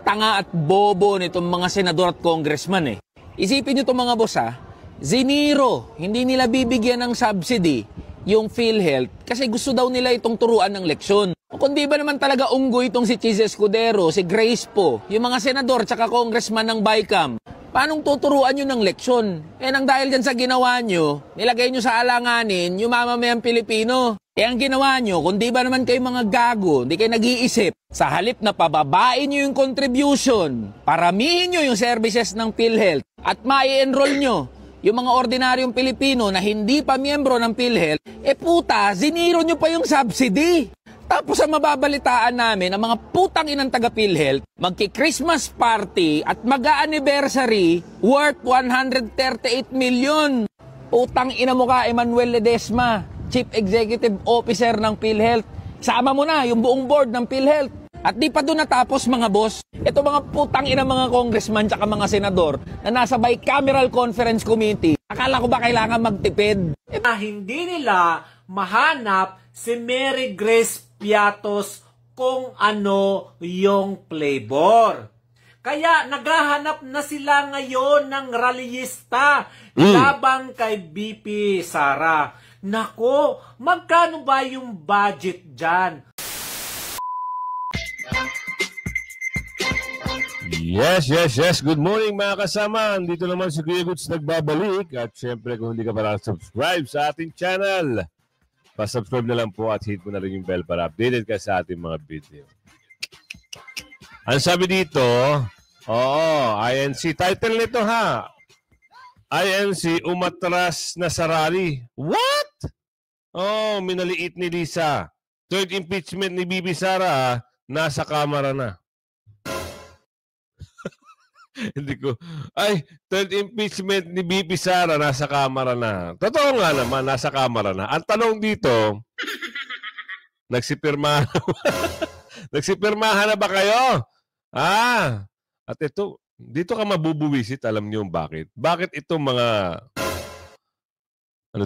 Tanga at bobo nitong mga senador at congressman eh. Isipin nyo itong mga boss ha, ziniro, hindi nila bibigyan ng subsidy yung PhilHealth kasi gusto daw nila itong turuan ng leksyon. O kung di ba naman talaga unggoy itong si Chis Escudero, si Grace po, yung mga senador tsaka congressman ng BICAM, paanong tuturuan nyo ng leksyon? Eh nang dahil dyan sa ginawa nyo, nilagay nyo sa alanganin yung mamamayang Pilipino. Eh ang ginawa nyo, kung di ba naman kayo mga gago, di kayo nag-iisip, sa halip na pababain nyo yung contribution, paramihin nyo yung services ng PhilHealth at mai-enroll nyo yung mga ordinaryong Pilipino na hindi pa miyembro ng PhilHealth, eh puta, ziniro nyo pa yung subsidy. Tapos ang mababalitaan namin, ang mga putang inang taga PhilHealth, magki-Christmas party at mag-a-anniversary worth 138 million. Putang ina mo ka, Emmanuel Ledesma, Chief Executive Officer ng PhilHealth. Sama mo na yung buong board ng PhilHealth. At di pa doon natapos mga boss, ito mga putang ina mga congressman tsaka mga senador na nasa bicameral conference committee. Akala ko ba kailangan magtipid? Hindi nila mahanap si Mary Grace Piatos kung ano yung flavor. Kaya naghahanap na sila ngayon ng rallyista labang kay BP Sara. Nako, magkano ba yung budget dyan? Yes. Good morning mga kasama. Dito naman si Kuya Goods nagbabalik. At syempre kung hindi ka pa subscribe sa ating channel, pa-subscribe na lang po at hit mo na rin yung bell para updated ka sa ating mga video. Ang sabi dito, INC. Title nito ha. INC umatras na sa rally. What? Minaliit ni Lisa. Third impeachment ni Bibi Sara, nasa kamera na. Hindi ko. Third impeachment ni BP Sara nasa kamera na. Totoo nga naman, nasa kamera na. Ang tanong dito, nagsipirmahan nagsipirmahan na ba kayo? At ito, dito ka mabubuwisit, alam niyo bakit? Bakit itong mga,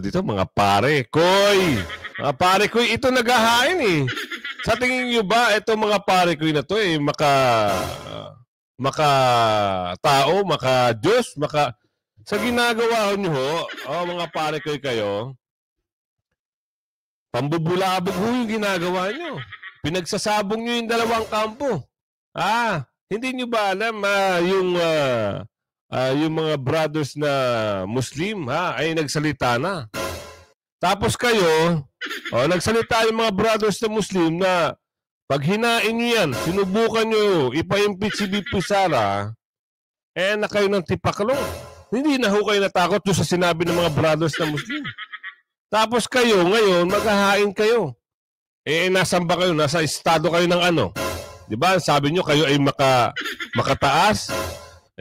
mga pare, koy! Mga pare, koy, ito naghahain eh. Sa tingin niyo ba, itong mga pare, koy na to maka-tao, maka-Diyos, sa ginagawa nyo mga pare kayo, pambubulabog yung ginagawa nyo. Pinagsasabong nyo yung dalawang kampo. Hindi nyo ba alam yung mga brothers na Muslim ay nagsalita na. Tapos kayo, nagsalita yung mga brothers na Muslim na pag hinain nyo yan, sinubukan nyo, ipa-impeach si BP Sara, na kayo ng tipaklong. Hindi na ho kayo natakot doon sa sinabi ng mga brothers na Muslim. Tapos kayo, ngayon, maghahain kayo. Nasan ba kayo? Nasa estado kayo ng ano? Diba? Sabi nyo, kayo ay makataas.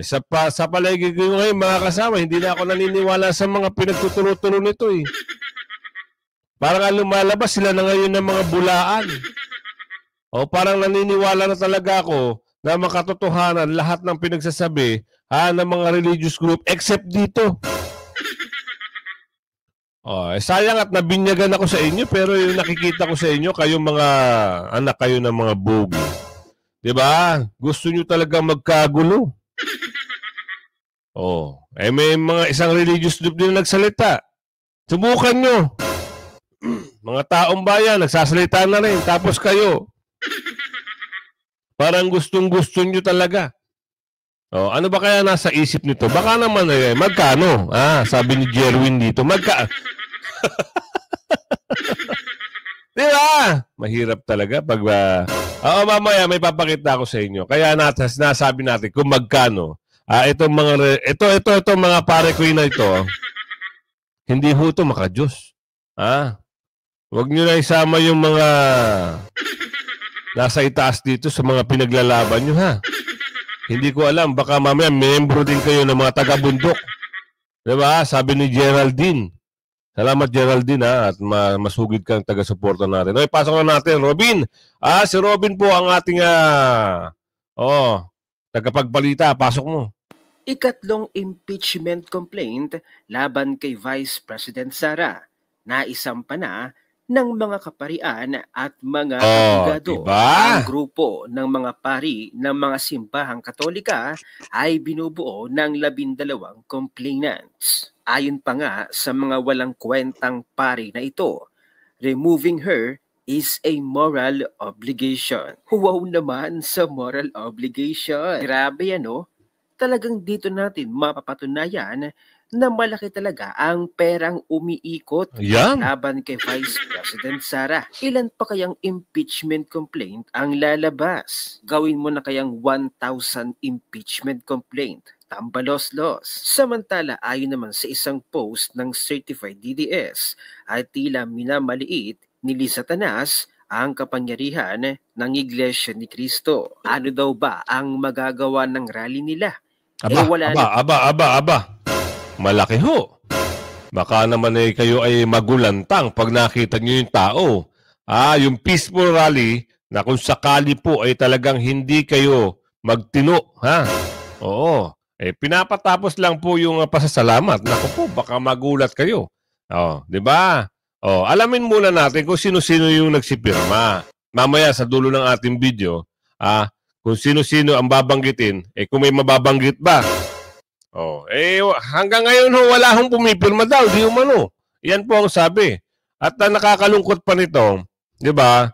Sa palagi ko ngayon, mga kasama, hindi na ako naniniwala sa mga pinagtuturo-turo nito eh. Parang lumalabas sila na ngayon ng mga bulaan. Parang naniniwala na talaga ako na makatotohanan lahat ng pinagsasabi ng mga religious group except dito. Sayang at nabinyagan ako sa inyo pero yung nakikita ko sa inyo, kayong mga anak kayo ng mga bogi. Diba? Gusto nyo talaga magkagulo. May mga isang religious group din na nagsalita. Subukan nyo. Mga taong bayan, nagsasalita na rin. Tapos kayo, parang gustong-gusto nyo talaga. Ano ba kaya nasa isip nito? Baka naman magkano? Sabi ni Jerwin dito, diba? Mahirap talaga pag mamaya may papakita ako sa inyo. Kaya nasabi natin kung magkano. Itong mga pare ko na ito, hindi ho ito maka-Diyos. Huwag nyo na isama yung mga nasa itaas dito sa mga pinaglalaban nyo, ha? Hindi ko alam. Baka mamaya membro din kayo ng mga taga-bundok. Diba? Sabi ni Geraldine. Salamat, Geraldine, ha? At masugid kang taga-suporta natin. Pasok na natin. Robin. Si Robin po ang ating tagapagbalita. Pasok mo. Ikatlong impeachment complaint laban kay Vice President Sara. Naisampa na ng mga kaparian at mga Oh, abogado. diba? Ang grupo ng mga pari ng mga simbahang Katolika ay binubuo ng 12 complainants. Ayon pa nga sa mga walang kwentang pari na ito, removing her is a moral obligation. Wow naman sa moral obligation. Grabe ano? Talagang dito natin mapapatunayan na malaki talaga ang perang umiikot Yan. laban kay Vice President Sara. Ilan pa kayang impeachment complaint ang lalabas? Gawin mo na kayang 1,000 impeachment complaint. Tambalos-los. Samantala, ayon naman sa isang post ng Certified DDS, ay tila minamaliit ni Satanas ang kapangyarihan ng Iglesia ni Cristo. Ano daw ba ang magagawa ng rally nila? Aba. Malaki ho. Baka naman kayo ay magulantang pag nakita nyo yung tao. Yung peaceful rally na kung sakali po ay talagang hindi kayo magtino. Oo. Pinapatapos lang po yung pasasalamat. Naku po, baka magulat kayo. Di ba? Alamin muna natin kung sino-sino yung nagsipirma. Mamaya sa dulo ng ating video, kung sino-sino ang babanggitin, kung may mababanggit ba. Hanggang ngayon wala hong pumipirma daw, di umano. Yan po ang sabi. At nakakalungkot pa nito, di ba?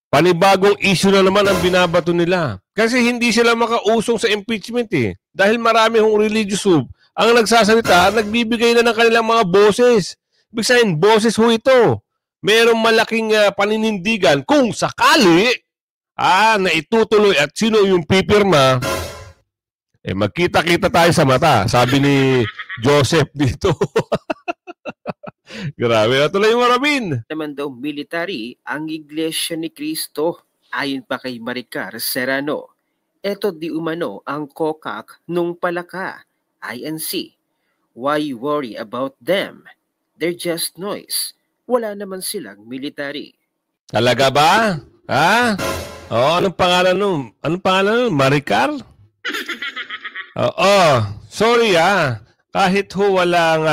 Panibagong issue na naman ang binabato nila. Kasi hindi sila makausong sa impeachment Dahil marami hong religious group ang nagsasalita at nagbibigay na ng kanilang mga boses. Ibig sabihin, boses ho ito. Merong malaking paninindigan kung sakali na itutuloy at sino yung pipirma, magkita-kita tayo sa mata. Sabi ni Joseph dito. Grabe na tuloy yung marabin. Naman daw military ang Iglesia ni Cristo. Ayon pa kay Maricar Serrano, eto di umano ang kokak nung palaka, INC. Why worry about them? They're just noise. Wala naman silang military. Talaga ba? Anong pangalan nun? Maricar? Sorry kahit ho walang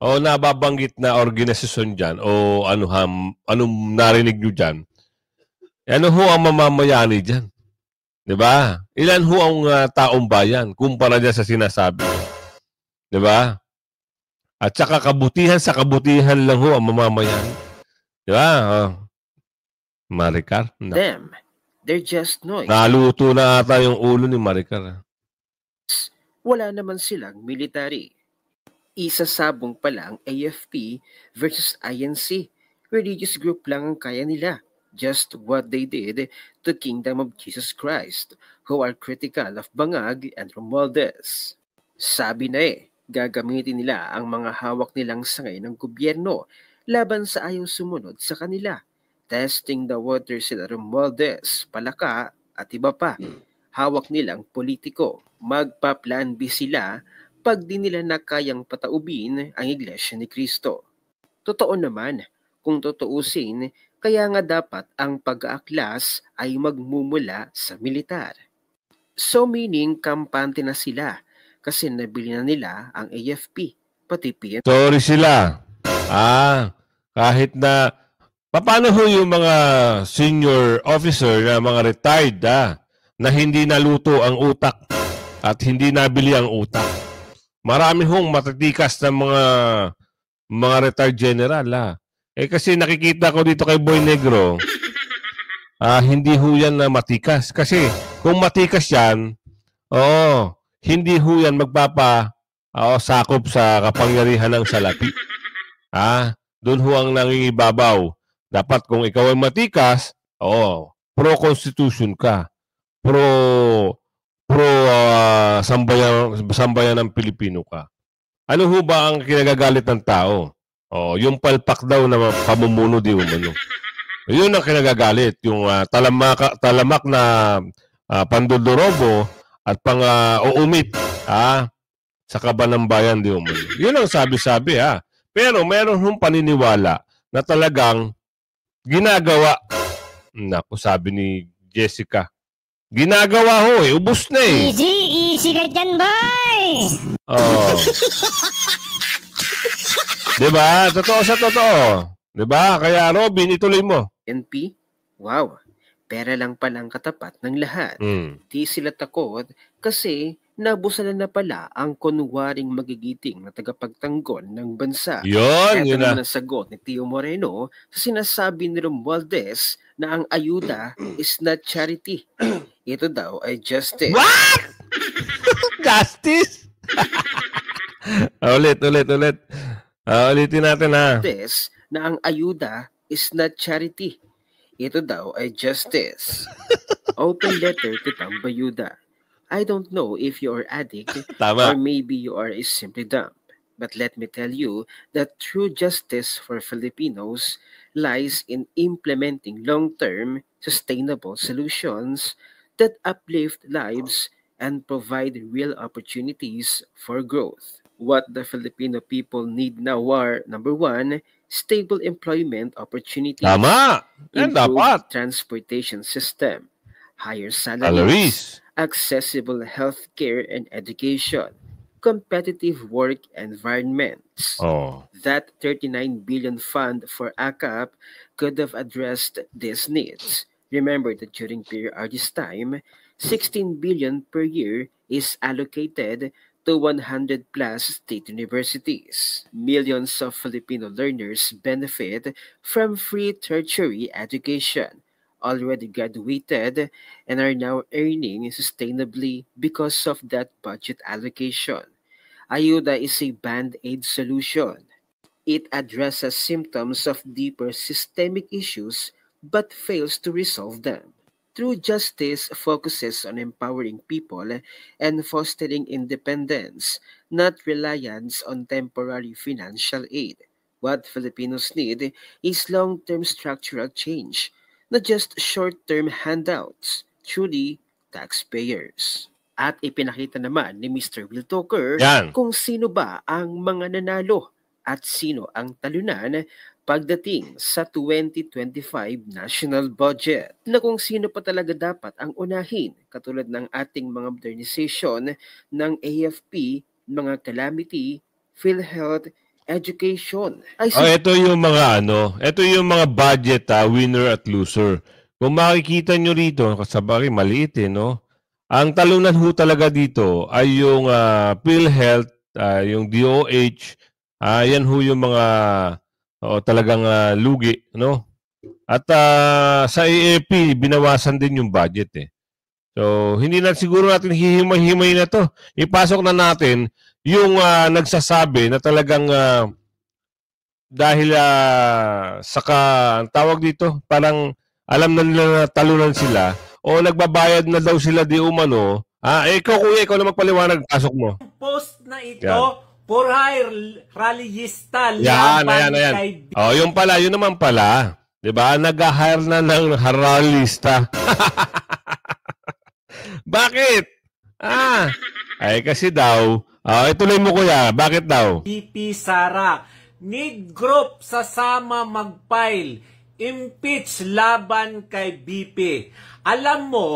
nababanggit na organisasyon dyan o anong narinig nyo dyan, ano ho ang mamamayani dyan? Diba? Ilan ho ang taong bayan kumpara dyan sa sinasabi? Diba? At saka kabutihan sa kabutihan lang ho ang mamamayani. Diba? Maricar? Them, they're just noise. Naluto na ata yung ulo ni Maricar. Wala naman silang military. Isasabong pa lang AFP versus INC. Religious group lang ang kaya nila. Just what they did to Kingdom of Jesus Christ, who are critical of Bangag and Romualdez. Sabi na gagamitin nila ang mga hawak nilang sangay ng gobyerno laban sa ayaw sumunod sa kanila. Testing the water sila Romualdez, Palaka at iba pa. Hawak nilang politiko. Magpa-plan B sila pag di nila na kayang pataubin ang Iglesia ni Cristo. Totoo naman, kung tutuusin, kaya nga dapat ang pag-aaklas ay magmumula sa militar. So meaning, kampante na sila kasi nabili na nila ang AFP, pati PNP. Sorry sila. Kahit na, paano ho yung mga senior officer na mga retired na hindi naluto ang utak at hindi nabili ang utak. Marami hong matatikas na mga retired general kasi nakikita ko dito kay Boy Negro, hindi ho yan na matikas. Kasi kung matikas yan, hindi ho yan sakop sa kapangyarihan ng salapi. Doon ho ang nangingibabaw. Dapat kung ikaw ay matikas, pro-constitution ka. Sambayan ng Pilipino ka. Ano ho ba ang kinagagalit ng tao? Yung palpak daw na pamumuno di umano. Yun ang kinagagalit. Yung talamak na pandodorobo at pang-uumit sa kaban ng bayan di umano. Yun ang sabi-sabi Pero meron hong paniniwala na talagang ginagawa. Naku, sabi ni Jessica. Ginagawa ho ubos na Easy ka dyan, boy! Diba? Totoo sa totoo. Diba? Kaya Robin, ituloy mo. NP? Wow, pera lang palang katapat ng lahat. Di sila takot kasi nabusalan na pala ang kunwaring magigiting na tagapagtanggol ng bansa. Yun Ito na. naman ang sagot ni Tio Moreno sa sinasabi ni Romualdez na ang ayuda is not charity. Ito daw ay justice. What? Justice? ulit. Ulitin natin ha. Justice na ang ayuda is not charity. Ito daw ay justice. Open letter to Tambayuda. I don't know if you are addict Tama. or maybe you are simply dumb. But let me tell you that true justice for Filipinos lies in implementing long-term, sustainable solutions that uplift lives and provide real opportunities for growth. What the Filipino people need now are, number one, stable employment opportunities, Tama. Yan improved dapat. transportation system, higher salaries, Alaris. accessible healthcare and education, competitive work environments. Oh. That 39 billion fund for ACAP could have addressed these needs. Remember that during PRR's time, 16 billion per year is allocated to 100 plus state universities. Millions of Filipino learners benefit from free tertiary education, already graduated, and are now earning sustainably because of that budget allocation. Ayuda is a band-aid solution. It addresses symptoms of deeper systemic issues but fails to resolve them. True justice focuses on empowering people and fostering independence, not reliance on temporary financial aid. What Filipinos need is long-term structural change, not just short-term handouts, truly taxpayers. At ipinakita naman ni Mr. Will Tucker Yan. kung sino ba ang mga nanalo at sino ang talunan pagdating sa 2025 national budget, na kung sino pa talaga dapat ang unahin katulad ng ating mga modernization ng AFP, mga calamity, PhilHealth, education. Ito yung mga ito yung mga budget winner at loser. Kung makikita nyo rito, kasabari maliit no? Ang talunan ho talaga dito ay yung PhilHealth, yung DOH, yan ho yung mga talagang lugi, no? At sa AAP, binawasan din yung budget eh. So, hindi na siguro natin hihimay-himay na to. Ipasok na natin yung nagsasabi na talagang dahil ang tawag dito, parang alam na nila na talunan sila o nagbabayad na daw sila di umano. Ikaw kuya, ikaw na magpaliwanag, pasok mo. Post na ito, Yan. for hire rallyista Yan. kay Yun naman pala. 'Di ba? Nag-hire na ng rallyista. Bakit? Kasi daw, ituloy mo kuya, bakit daw? BP Sara. Need group sasama mag-file. Impeach laban kay BP. Alam mo,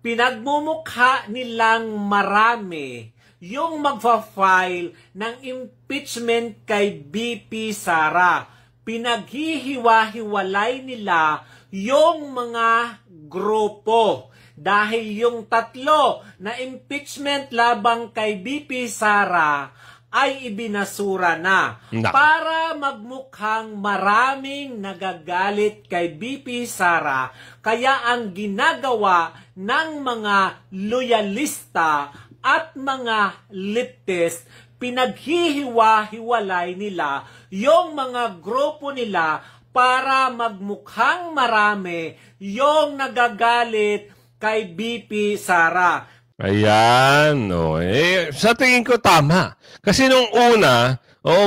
pinagmumukha nilang marami yung magfa-file ng impeachment kay BP Sara. Pinaghihiwa-hiwalay nila yung mga grupo. Dahil yung tatlo na impeachment labang kay BP Sara ay ibinasura na. Para magmukhang maraming nagagalit kay BP Sara, kaya ang ginagawa ng mga loyalista at mga leftist, pinaghihiwa-hiwalay nila yung mga grupo nila para magmukhang marami yung nagagalit kay BP Sara. Ayan. Sa tingin ko tama. Kasi nung una,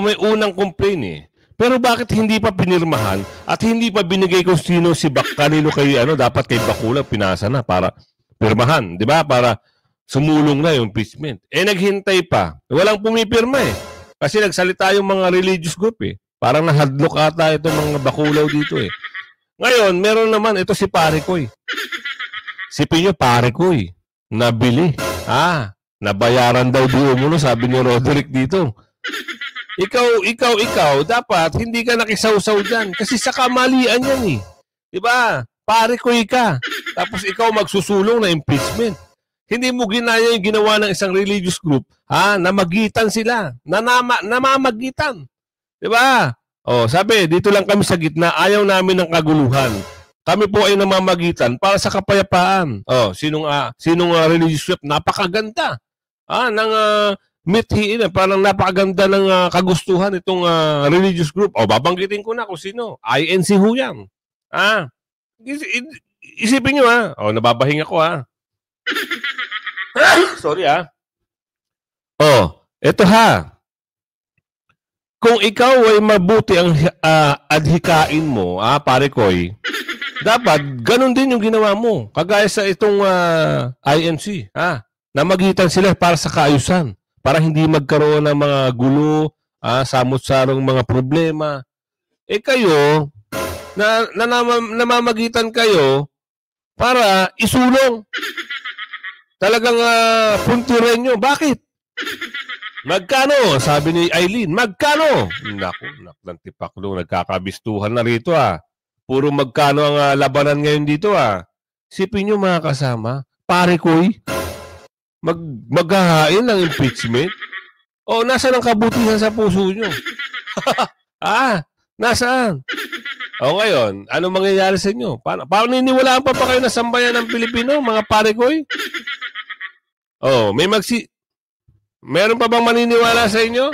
may unang complaint eh. Pero bakit hindi pa pinirmahan at hindi pa binigay kung sino si kanino dapat kay Bakulang pinasa na para pirmahan, 'di ba? Para sumulong na yung impeachment. Naghintay pa. Walang pumipirma eh. Kasi nagsalita yung mga religious group eh. Parang nahadlok ata itong mga bakulaw dito eh. Ngayon, meron naman ito si Parikoy. Si Pinyo Parikoy. Nabili. Nabayaran daw di umuno, sabi ni Roderick dito. ikaw, dapat hindi ka nakisawsaw dyan. Kasi sa kamalian yan eh. Diba? Pare ko ka. Tapos ikaw magsusulong na impeachment. Hindi mo ginaya yung ginawa ng isang religious group, namagitan sila. Namamagitan. Diba? Sabi, dito lang kami sa gitna, ayaw namin ng kaguluhan. Kami po ay namamagitan para sa kapayapaan. Sinong religious group? Napakaganda. Ng mithiin, parang napakaganda ng kagustuhan itong religious group. Babanggitin ko na kung sino. INC ho yan. Isipin nyo nababahing ako Sorry eto Kung ikaw ay mabuti ang adhikain mo, pare koy, dapat ganun din yung ginawa mo. Kagaya sa itong INC, namagitan sila para sa kaayusan. Para hindi magkaroon ng mga gulo, samot-sarong mga problema. Kayo, namamagitan kayo para isulong. Talagang puntirin nyo. Bakit? Magkano? Sabi ni Eileen, magkano? Naku, tipaklo, nagkakabistuhan na rito Puro magkano ang labanan ngayon dito Sipin nyo mga kasama, pare ko'y, maghahain ng impeachment? Nasaan ang kabutihan sa puso nyo? Nasaan? Ngayon, ano mangyayari sa inyo? Paano niniwalaan pa kayo na sambayan ng Pilipino, mga pare ko'y? Meron pa bang maniniwala sa inyo?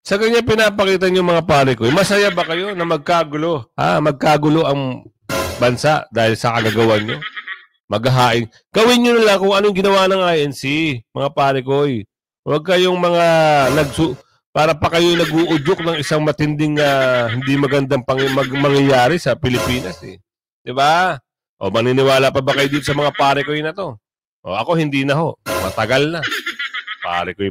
Sa kanya pinapakita niyo mga pare ko. Masaya ba kayo na magkagulo? Magkagulo ang bansa dahil sa kagagawan nyo? Maghahain. Gawin nyo na lang kung anong ginawa ng INC, mga pare ko. Huwag kayong mga para pa kayo nag-uudyok ng isang matinding hindi magandang mangyayari sa Pilipinas. Diba? Maniniwala pa ba kayo dito sa mga pare ko na to? Ako hindi na ho. Matagal na. Pare ko.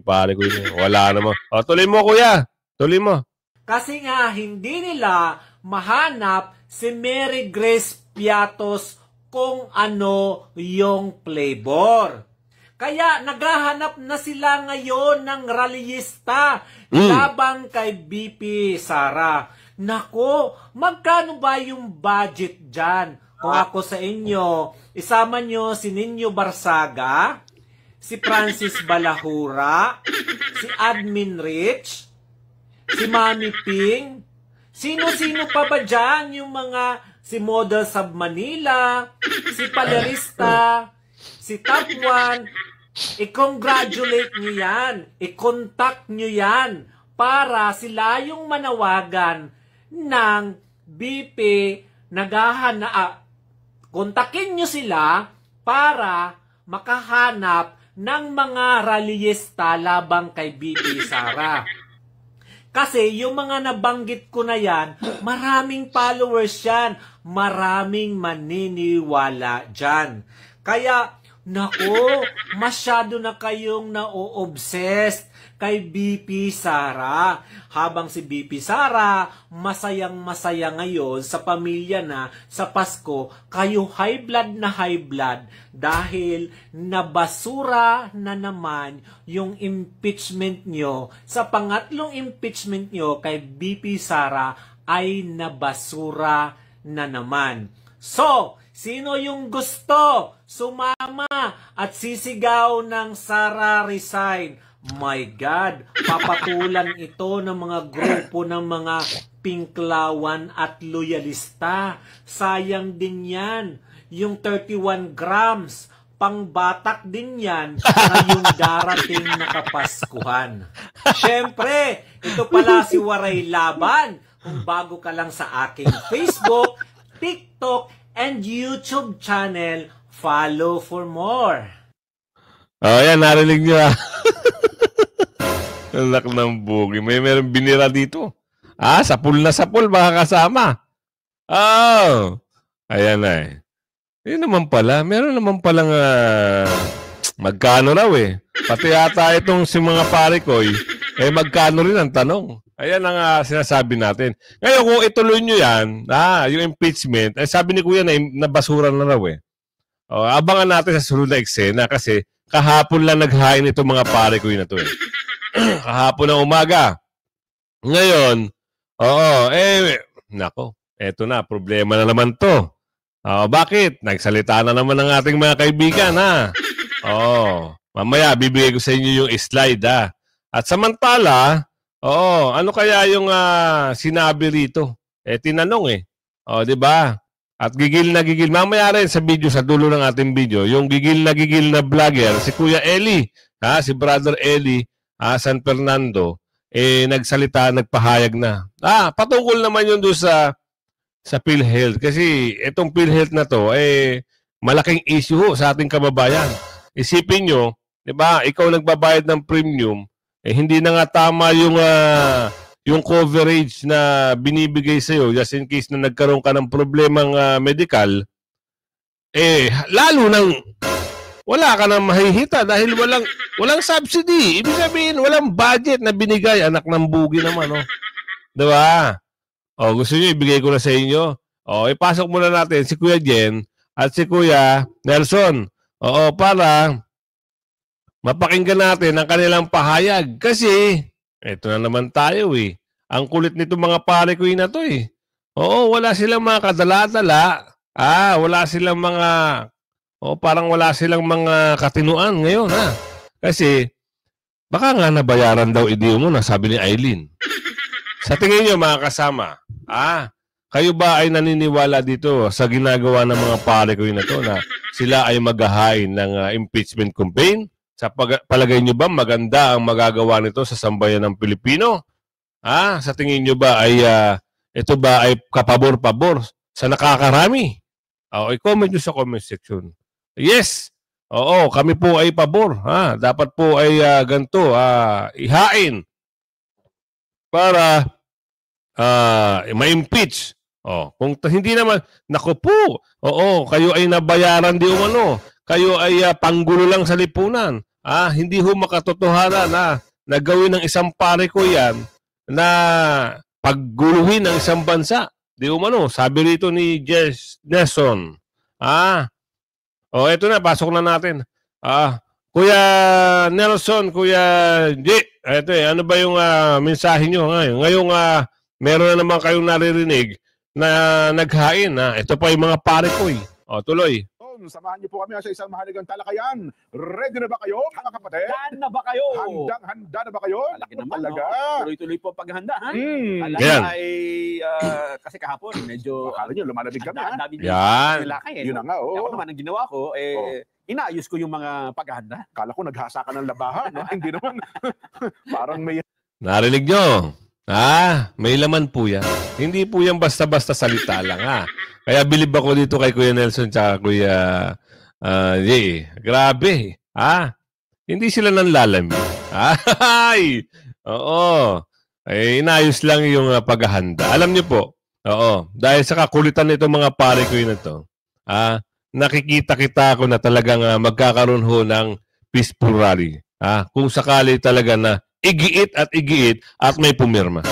Wala naman. Tuloy mo, kuya. Tuloy mo. Kasi nga, hindi nila mahanap si Mary Grace Piatos kung ano yung flavor. Kaya naghahanap na sila ngayon ng rallyista labang kay BP Sara. Nako, magkano ba yung budget dyan? Kung ako sa inyo, isama nyo si Nino Barsaga, si Francis Balahura, si Admin Rich, si Mami Ping, sino-sino pa ba dyan yung si Model Sub Manila, si Palerista, si Top 1, i-congratulate nyo yan, i-contact nyo yan para sila yung manawagan ng BP kontakin nyo sila para makahanap ng mga rallyista labang kay BP Sara. Kasi yung mga nabanggit ko na yan, maraming followers yan, maraming maniniwala dyan. Kaya, nako, masyado na kayong na-obsessed kay BP Sara. Habang si BP Sara, masayang-masaya ngayon sa pamilya na sa Pasko, kayo high blood dahil nabasura na naman yung impeachment nyo. Sa pangatlong impeachment nyo kay BP Sara ay nabasura na naman. So, sino yung gusto sumama at sisigaw ng Sara resign? My God, papatulan ito ng mga grupo ng mga pinklawan at loyalista. Sayang din yan. Yung 31 grams, pangbatak din yan ngayong darating na Kapaskuhan. Siyempre, ito pala si Waray Laban. Kung bago ka lang sa aking Facebook, TikTok, and YouTube channel, follow for more. Yan, narinig nyo Anak ng bugi. Meron binira dito. Sapul na sapul, baka kasama. Ayan na Yun naman pala. Meron naman palang magkano raw Pati yata itong si mga pare ko magkano rin ang tanong. Ayan ang sinasabi natin. Ngayon, kung ituloy nyo yan, yung impeachment, sabi ni Kuya na nabasura na raw abangan natin sa sunod na eksena kasi kahapon lang naghain itong mga pare ko na to kahapon ng umaga. Ngayon, nako, eto na, problema na naman to. Bakit? Nagsalita na naman ng ating mga kaibigan, ha? Mamaya, bibigay ko sa inyo yung slide, ha? At samantala, ano kaya yung sinabi rito? Tinanong di ba? At gigil na gigil. Mamaya rin sa video, sa dulo ng ating video, yung gigil na vlogger, si Kuya Eli, si Brother Eli, San Fernando, nagsalita, nagpahayag na. Patungkol naman yun doon sa PhilHealth. Kasi itong PhilHealth na to, malaking issue sa ating kababayan. Isipin nyo, di ba, ikaw nagbabayad ng premium, hindi na nga tama yung coverage na binibigay sa'yo just in case na nagkaroon ka ng problemang medical, lalo nang wala ka nang mahihita dahil walang subsidy. Ibig sabihin, walang budget na binigay. Anak ng bugi naman, diba? Gusto nyo, ibigay ko na sa inyo. Ipasok muna natin si Kuya Jen at si Kuya Nelson. Para mapakinggan natin ang kanilang pahayag. Kasi, eto na naman tayo Ang kulit nito mga pare ko na to wala silang mga kadala-dala. Wala silang mga, parang wala silang mga katinuan ngayon Kasi, baka nga nabayaran daw idiyo mo na, sabi ni Eileen. Sa tingin nyo mga kasama, kayo ba ay naniniwala dito sa ginagawa ng mga pare ko na to na sila ay maghahain ng impeachment campaign? Sa palagay nyo ba maganda ang magagawa nito sa sambayan ng Pilipino? Sa tingin nyo ba ay ito ba ay kapabor-pabor sa nakakarami? I-comment nyo sa comment section. Yes! Kami po ay pabor. Dapat po ay ganito, ihain para ma-impeach. Kung hindi naman, naku po, kayo ay nabayaran di umano. Kayo ay panggulo lang sa lipunan. Hindi ho makatotohanan na gawin ng isang pare ko yan na pagguluhin ng isang bansa. Di umano, sabi rito ni Jess Nelson. Eto na, pasok na natin. Kuya Nelson, Kuya J, eto ano ba yung mensahe nyo ngayon? Ngayong meron na naman kayong naririnig na naghain. Ito pa yung mga pare ko tuloy. Samahan niyo po kami sa isang mahalagang talakayan. Ready na ba kayo, mga kapatid? Handa na ba kayo? Handa na ba kayo? Malaki naman, talaga. Tuloy-tuloy po paghahanda, ha? Yan. Ay, kasi kahapon, medyo... Akala niyo, lumalabig kami, Ang dami Yan. nilakay, Yun na nga, Ako naman, ang ginawa ko, inaayos ko yung mga paghahanda. Kala ko naghasa ka ng labahan. Hindi naman. Parang may... Narinig nyo? May laman po yan. Hindi po yan basta-basta salita lang, Kaya bilib ako dito kay Kuya Nelson tsaka Kuya Jay. Grabe, Hindi sila nanlalamig. Inayos lang yung paghahanda. Alam niyo po, dahil sa kakulitan nito mga pare ko na to, nakikita ko na talagang magkakaroon ho ng peaceful rally. Kung sakali talaga na igiit at may pumirma.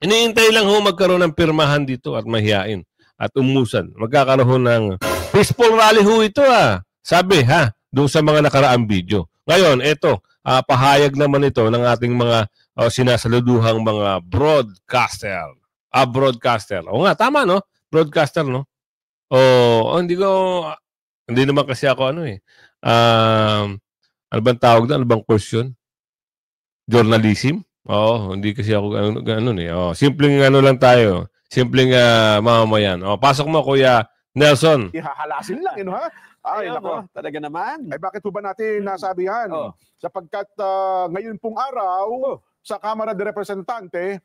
Iniintay lang ho magkaroon ng pirmahan dito at mahiyain at umusan. Magkakaroon ng peaceful rally ho ito Sabi doon sa mga nakaraang video. Ngayon, ito, pahayag naman ito ng ating mga sinasaluduhang mga broadcaster. Broadcaster. O nga, tama no? Broadcaster no? Hindi naman kasi ako ano bang tawag doon? Ano bang question? Journalism? Hindi kasi ako simpleng lang tayo. Simpleng mamamayan. Pasok mo, Kuya Nelson. Ihahalasin lang, Ay, nako. Talaga naman. Ay, bakit po ba natin nasabi yan? Sapagkat ngayon pong araw, sa Kamara de Representante,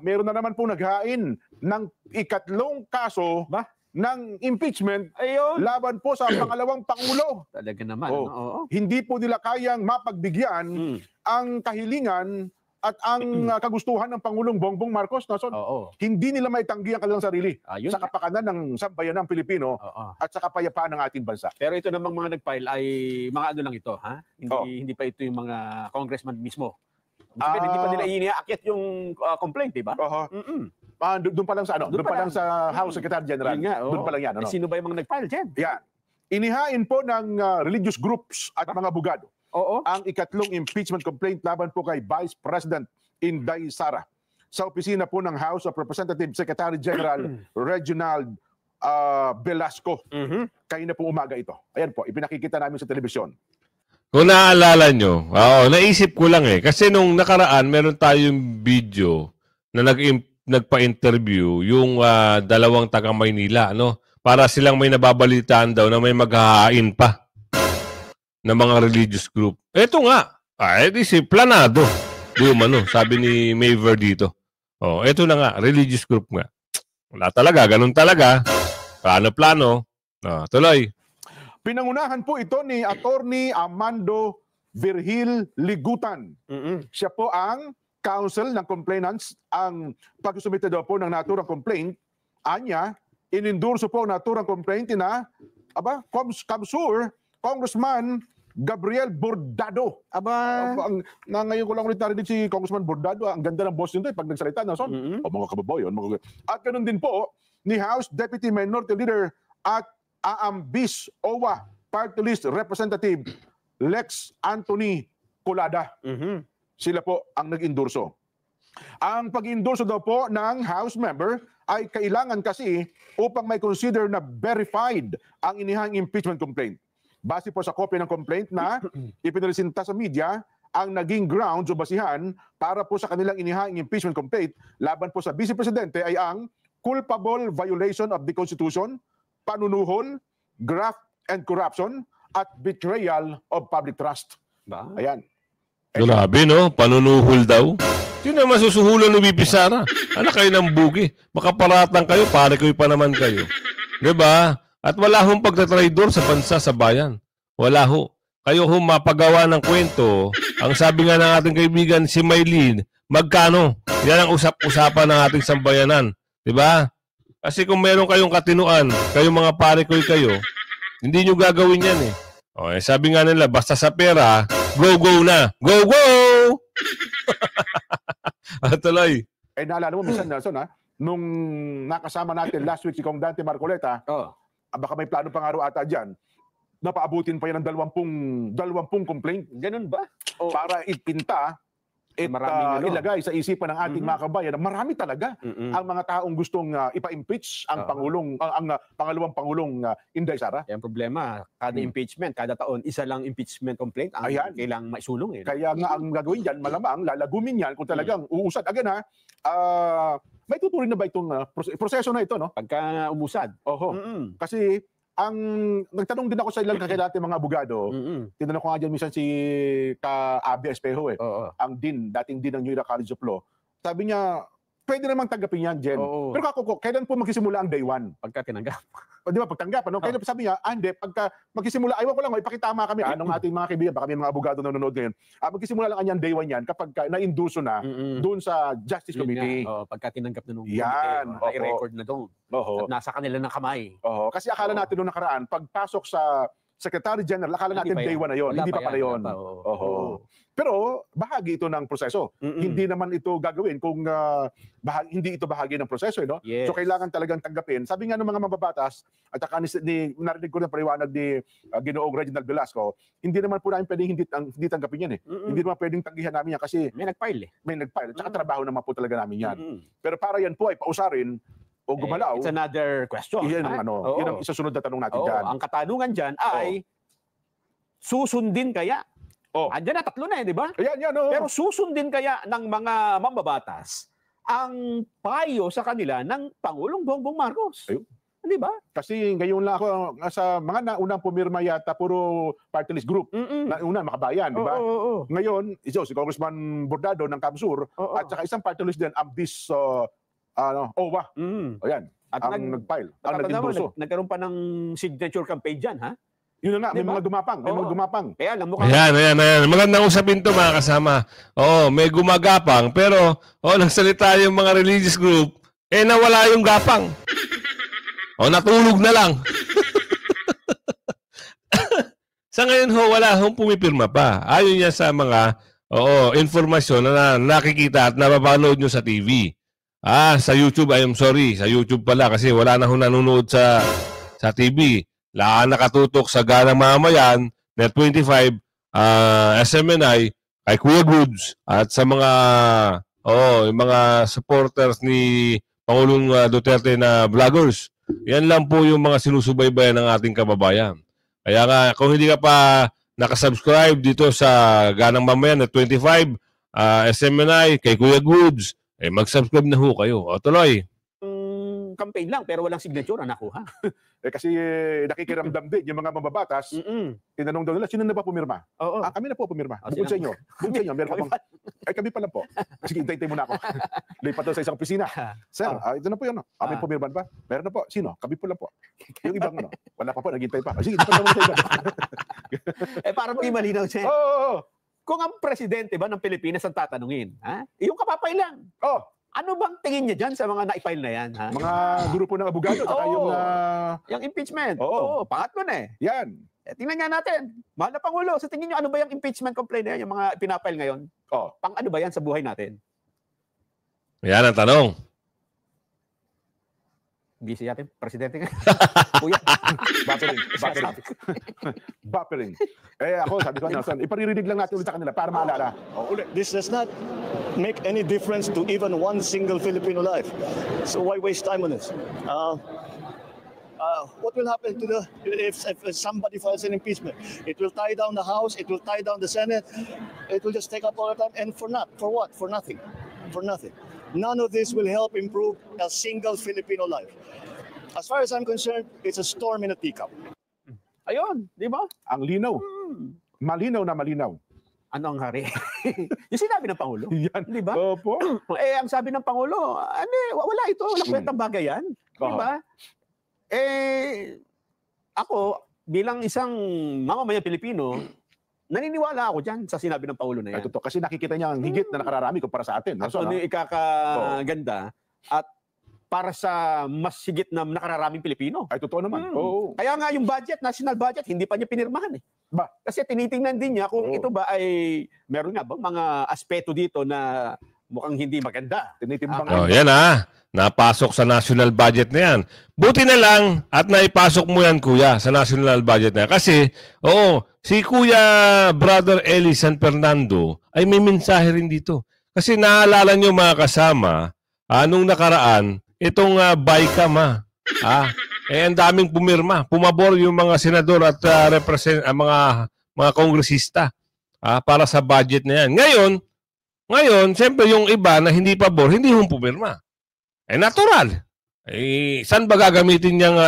meron na naman po naghain ng ikatlong kaso ng impeachment laban po sa pangalawang Pangulo. Talaga naman. Hindi po nila kayang mapagbigyan ang kahilingan at ang kagustuhan ng Pangulong Bongbong Marcos. Hindi nila maitanggi ang kanilang sarili sa kapakanan ng sambayan ng Pilipino at sa kapayapaan ng ating bansa. Pero ito namang mga nag-file ay mga ano lang ito, Hindi pa ito yung mga congressman mismo. Hindi pa nila iniaakyat yung complaint, di ba? Doon pa lang sa doon pa lang sa House Secretary General. Doon pa lang yan. Sino ba yung mga nag-file dyan? Yan. Inihain po ng religious groups at mga abogado Oo. ang ikatlong impeachment complaint laban po kay Vice President Inday Sara sa opisina po ng House of Representatives Secretary General Reginald Velasco. Kayo na po umaga ito. Ayan po, ipinakikita namin sa telebisyon. Kung naaalala nyo, naisip ko lang kasi nung nakaraan, meron tayong video na nagpa-interview yung dalawang taga Maynila, para silang may nababalitaan daw na may maghahain pa ng mga religious group. Ito nga, planado. Di umano, sabi ni Maver dito. Ito na nga, religious group nga. Wala talaga, ganun talaga. Plano-plano. Tuloy. Pinangunahan po ito ni Attorney Amando Virgil Ligutan. Siya po ang counsel ng complainants. Ang pag-sumite daw po ng naturang complaint, anya, inendorso po ang naturang complaint na Kamsur, Congressman Gabriel Bordado. Ngayon ko lang ulit narinig si Congressman Bordado. Ang ganda ng boss nito pag nagsalita na son. Mga kababayan. At ganun din po ni House Deputy Minority Leader at Aambis OWA Party List Representative Lex Anthony Colada. Sila po ang nag-endorso. Ang pag-endorso daw po ng House member ay kailangan kasi upang may consider na verified ang inihang impeachment complaint. Base po sa kopya ng complaint na ipinresinta sa media, ang naging grounds o basihan para po sa kanilang inihang impeachment complaint laban po sa Vice Presidente ay ang culpable violation of the Constitution, panunuhol, graft and corruption, at betrayal of public trust. Ayan. Grabe, panunuhol daw. Yun na masusuhulan ng VP Sara. Anak kayo ng bugi. Makaparatang kayo, pare kayo pa naman kayo. Diba? At wala hong pagtatraidor sa bansa, sa bayan. Wala ho. Kayo ho mapagawa ng kwento. Ang sabi nga ng ating kaibigan, si Maylene, magkano? Yan ang usap-usapan ng ating sambayanan. Diba? Kasi kung meron kayong katinuan, kayong mga pare kayo, hindi nyo gagawin yan eh. Sabi nga nila, basta sa pera, go na. Go! Tuloy. Naalala mo, minsan, Nelson, nung nakasama natin last week si Kong Dante Marcoleta, baka may plano pang araw ata dyan, napaabutin pa yan ng 20 complaint. Ganun ba? Para ipinta ilagay sa isipan ng ating mga kabayan na marami talaga ang mga taong gustong ipa-impeach ang pangalawang Pangulong Inday Sara. Yan problema. Kada impeachment, kada taon, isa lang impeachment complaint ang kailangang maisulong. Kaya nga ang gagawin dyan, malamang lalagumin yan kung talagang uusad. Again may tutuloy na ba itong proseso na ito, no? Pagka umusad. Kasi ang nagtanong din ako sa ilang kakilate mga abogado, tinanong ko nga dyan minsan si Abi Espejo ang dating dean ng New Era College of Law. Sabi niya, pwede namang tanggapin yan, Jen. Pero kailan po magsisimula ang day one? Pagka tinanggap. Di ba, pagtanggap, kaya sabi niya, hindi, pagka magsisimula, ayaw ko lang, ipakitama kami, ng ating mga kaibigan, baka may mga abogado na nanonood ngayon, magsisimula lang kanyan day one yan, kapag na-endorso na, doon sa Justice Committee. Pagka tinanggap na nung yan, i-record na doon. At nasa kanila ng kamay. Kasi akala natin noong nakaraan, pagpasok sa Secretary General, akala natin day one na yun. Hindi pa pala yun. Pero bahagi ito ng proseso. Hindi naman ito gagawin kung hindi ito bahagi ng proseso. Yes. So kailangan talagang tanggapin. Sabi nga ng mga mababatas, at saka narinig ko na paliwanag ni Ginoong Reginald Velasco, hindi naman po namin pwedeng hindi tanggapin yan. Hindi naman pwedeng tanggihan namin yan kasi may nag-file. May nag-file. At saka trabaho naman po talaga namin yan. Pero para yan po ay pausarin o gumalaw. It's another question. Yun ang isusunod na tanong natin dyan. Ang katanungan dyan ay susundin kaya? Andyan na, tatlo na di ba? Yan. Pero susundin kaya ng mga mambabatas ang payo sa kanila ng Pangulong Bongbong Marcos? Di ba? Kasi ngayon lang ako sa mga naunang pumirma yata puro party list group. Nauna makabayan, di ba? Ngayon, si Congressman Bordado ng Kamsur at saka isang party list din, Ambis OWA. Ayan, ang nag-file, ang nag-endorso. Nagkaroon pa ng signature campaign dyan, ha? Yun na nga, may mga gumapang. Kaya alam mo Ayan. Magandang usapin to mga kasama. May gumagapang, pero nagsalita yung mga religious group, nawala yung gapang. Natulog na lang. Sa ngayon wala hong pumipirma pa. Ayon niya sa mga informasyon na nakikita at napapanood nyo sa TV. Sa YouTube, I am sorry. Sa YouTube pala kasi wala na nanonood sa TV. Nakatutok sa Ganang Mamayan, Net 25, SMNI, kay Kuya Goods, at sa mga yung mga supporters ni Pangulong Duterte na vloggers. Yan lang po yung mga sinusubaybayan ng ating kababayan. Kaya nga, kung hindi ka pa nakasubscribe dito sa Ganang Mamayan na 25, SMNI, kay Kuya Goods, mag-subscribe na ho kayo. O tuloy. Campaign lang pero walang signature na nakuha. Kasi nakikiramdam din yung mga mababatas. Tinanong daw nila, sino na ba pumirma? Oo. Kami na po pumirma. Bukod sa inyo. Bukod sa inyo, meron pa bang... Ay, kami pa lang po. Sige, hintay mo na ako. Lipat daw sa isang opisina. Sir, ito na po yun. Kami pumirman ba? Meron na po. Sino? Kami po lang po. Yung ibang wala pa po, naghintay pa. Sige, lipat daw mo sa iba. Para maging malinaw siya. Oo. Kung ang presidente ba ng Pilipinas ang tatanungin, yung kapapay lang. Ano bang tingin niya dyan sa mga na-file na yan? Ha? Mga grupo ng abogado, saka yung impeachment. Oo. Pangatlo na eh. Yan. Tingnan nga natin. Mahal na Pangulo, sa tingin niyo ano ba yung impeachment complaint na yan, yung mga pinapile ngayon? Pang ano ba yan sa buhay natin? Yan ang tanong. Busy natin, presidente nga. Kuya. Buffering. Ako, sabi ko, Nelson, iparirinig lang natin ulit sa kanila para maalala. Ulit. This does not make any difference to even one single Filipino life. So why waste time on this? What will happen to if somebody files an impeachment? It will tie down the House, it will tie down the Senate, it will just take up all the time, and for what? For nothing. For nothing. None of this will help improve a single Filipino life. As far as I'm concerned, it's a storm in a teacup. Ayun, di ba? Ang linaw. Malinaw na malinaw. Ano ang hari? Yung sinabi ng Pangulo. Yan. Di ba? Opo. Ang sabi ng Pangulo, wala ito, wala kwentang bagay yan. Di ba? Ako, bilang isang mamamayang Pilipino, naniniwala ako dyan sa sinabi ng Pangulo na yan. Ay, totoo. Kasi nakikita niya ang higit na nakararami kumpara sa atin. At ano yung ikakaganda at para sa mas higit na nakararaming Pilipino. Ay, totoo naman. Oo. Kaya nga yung budget, national budget, hindi pa niya pinirmahan eh. Kasi tinitingnan din niya kung ito ba ay meron nga ba mga aspeto dito na mukhang hindi maganda. Tinitimbang. Yan napasok sa national budget na yan. Buti na lang at naipasok mo yan, kuya, sa national budget na yan. Kasi, si Kuya Brother Eli San Fernando ay may mensahe rin dito. Kasi naalala nyo mga kasama, nung nakaraan, itong BICAM ang daming pumirma. Pumabor yung mga senador at mga kongresista para sa budget na yan. Ngayon, siyempre yung iba na hindi pabor, hindi pumirma. Natural. Saan ba gagamitin niyang,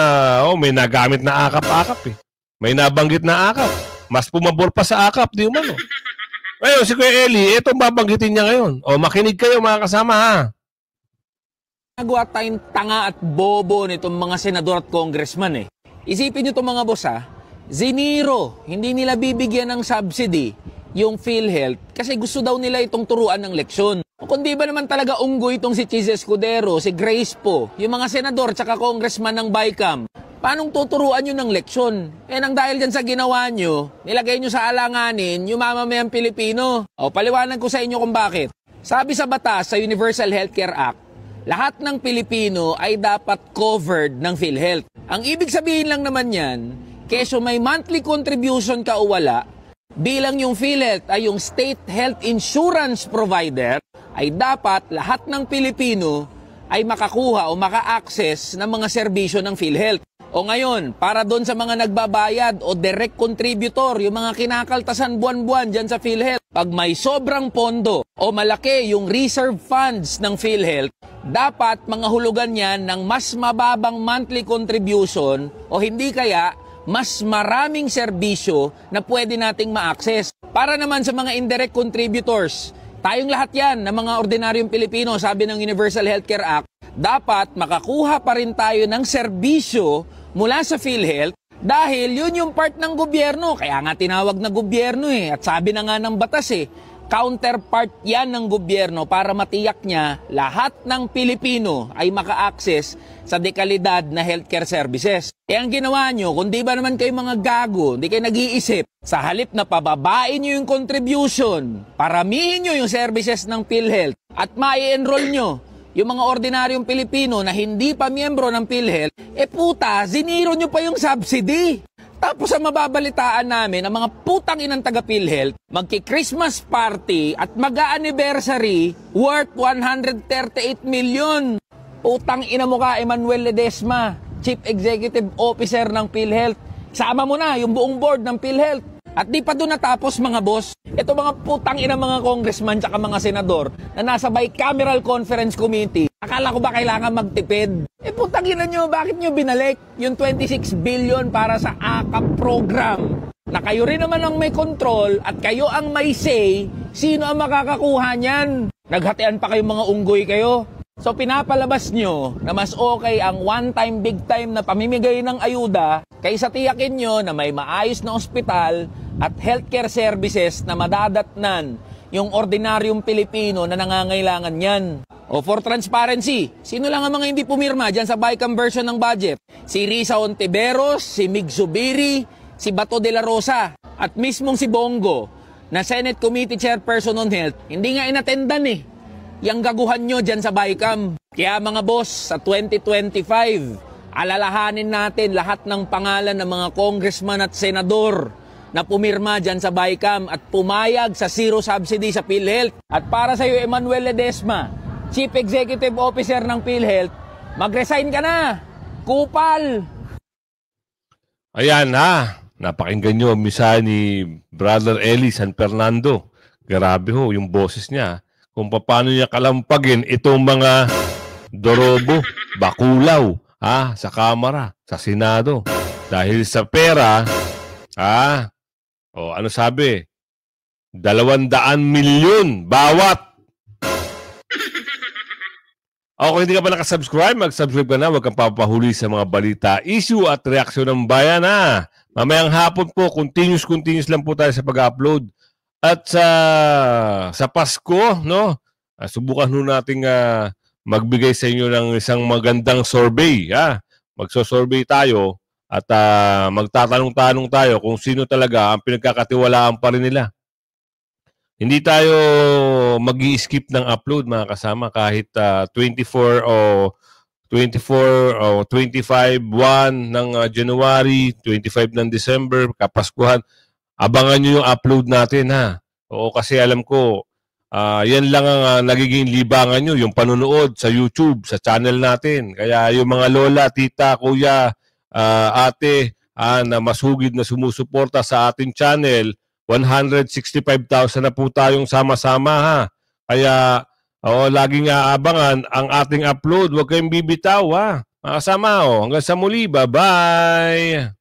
may nagamit na akap-akap eh. May nabanggit na akap. Mas pumabor pa sa akap, di umano. Ngayon, si Kuya Eli, itong babanggitin niya ngayon. Makinig kayo mga kasama Nagawa tayong tanga at bobo nitong mga senador at congressman eh. Isipin nyo itong mga boss ziniro, hindi nila bibigyan ng subsidy yung PhilHealth kasi gusto daw nila itong turuan ng leksyon. Kung di ba naman talaga unggoy itong si Chis Escudero, si Grace po, yung mga senador tsaka congressman ng BICAM, paanong tuturuan nyo ng leksyon? Nang dahil dyan sa ginawa nyo, nilagay nyo sa alanganin yung mamamayang Pilipino. Paliwanag ko sa inyo kung bakit. Sabi sa batas sa Universal Healthcare Act, lahat ng Pilipino ay dapat covered ng PhilHealth. Ang ibig sabihin lang naman yan, keso may monthly contribution ka o wala, bilang yung PhilHealth ay yung state health insurance provider, ay dapat lahat ng Pilipino ay makakuha o maka-access ng mga serbisyo ng PhilHealth. O ngayon, para doon sa mga nagbabayad o direct contributor, yung mga kinakaltasan buwan-buwan dyan sa PhilHealth, pag may sobrang pondo o malaki yung reserve funds ng PhilHealth, dapat mga hulugan yan ng mas mababang monthly contribution o hindi kaya mas maraming serbisyo na pwede nating ma-access. Para naman sa mga indirect contributors, tayong lahat yan na mga ordinaryong Pilipino, sabi ng Universal Healthcare Act, dapat makakuha pa rin tayo ng serbisyo mula sa PhilHealth dahil yun yung part ng gobyerno. Kaya nga tinawag na gobyerno at sabi na nga ng batas counterpart yan ng gobyerno para matiyak niya lahat ng Pilipino ay maka-access sa dekalidad na healthcare services. Ang ginawa nyo, kung di ba naman kayo mga gago, di kayo nag-iisip, sa halip na pababain nyo yung contribution, paramihin nyo yung services ng PhilHealth at mai-enroll nyo yung mga ordinaryong Pilipino na hindi pa miyembro ng PhilHealth, puta, ziniro nyo pa yung subsidy. Tapos sa mababalitaan namin, ang mga putang inang taga PhilHealth, magki-Christmas party at mag-anniversary worth 138 million. Putang ina mo ka, Emmanuel Ledesma, Chief Executive Officer ng PhilHealth. Sama mo na yung buong board ng PhilHealth. At di pa doon natapos mga boss, ito mga putang ina mga congressman tsaka mga senador na nasa bicameral conference committee. Akala ko ba kailangan magtipid? Putang ina nyo, bakit nyo binalik yung 26 billion para sa AKAP program? Na kayo rin naman ang may control at kayo ang may say, sino ang makakakuha niyan? Naghatian pa kayong mga unggoy kayo. So pinapalabas nyo na mas okay ang one-time, big-time na pamimigay ng ayuda kaysa tiyakin nyo na may maayos na ospital at healthcare services na madadatnan yung ordinaryong Pilipino na nangangailangan yan. O for transparency, sino lang ang mga hindi pumirma dyan sa BICAM version ng budget? Si Risa Ontiveros, si Mig Zubiri, si Bato de la Rosa, at mismong si Bongo na Senate Committee Chairperson on Health, hindi nga inatendan yung gaguhan nyo dyan sa BICAM. Kaya mga boss, sa 2025, alalahanin natin lahat ng pangalan ng mga congressman at senador na pumirma dyan sa BICAM at pumayag sa zero subsidy sa PhilHealth. At para sa iyo, Emmanuel Ledesma, Chief Executive Officer ng PhilHealth, mag-resign ka na! Kupal! Ayan napakinggan nyo misa ni Brother Eli San Fernando. Grabe ho, yung boses niya. Kung paano niya kalampagin itong mga dorobo, bakulaw, sa Kamara, sa Senado. Dahil sa pera, ano sabi? 200 milyon bawat. Kung hindi ka pa nakasubscribe, mag-subscribe ka na. Huwag kang papahuli sa mga balita, issue at reaksyon ng bayan. Mamayang hapon po, continuous lang po tayo sa pag-upload. At sa Pasko, no? Subukan ho nating magbigay sa inyo ng isang magandang survey. Magso-survey tayo at magtatanong-tanong tayo kung sino talaga ang pinagkakatiwalaan pa rin nila. Hindi tayo mag-i-skip ng upload mga kasama kahit 24 o 25, 1 ng January, 25 ng December, Kapaskuhan. Abangan nyo yung upload natin Oo, kasi alam ko, yan lang ang nagiging libangan nyo, yung panonood sa YouTube, sa channel natin. Kaya yung mga lola, tita, kuya, ate, na masugid na sumusuporta sa ating channel, 165,000 na po tayong sama-sama Kaya, laging aabangan ang ating upload. Huwag kayong bibitaw Mga kasama hanggang sa muli, bye-bye!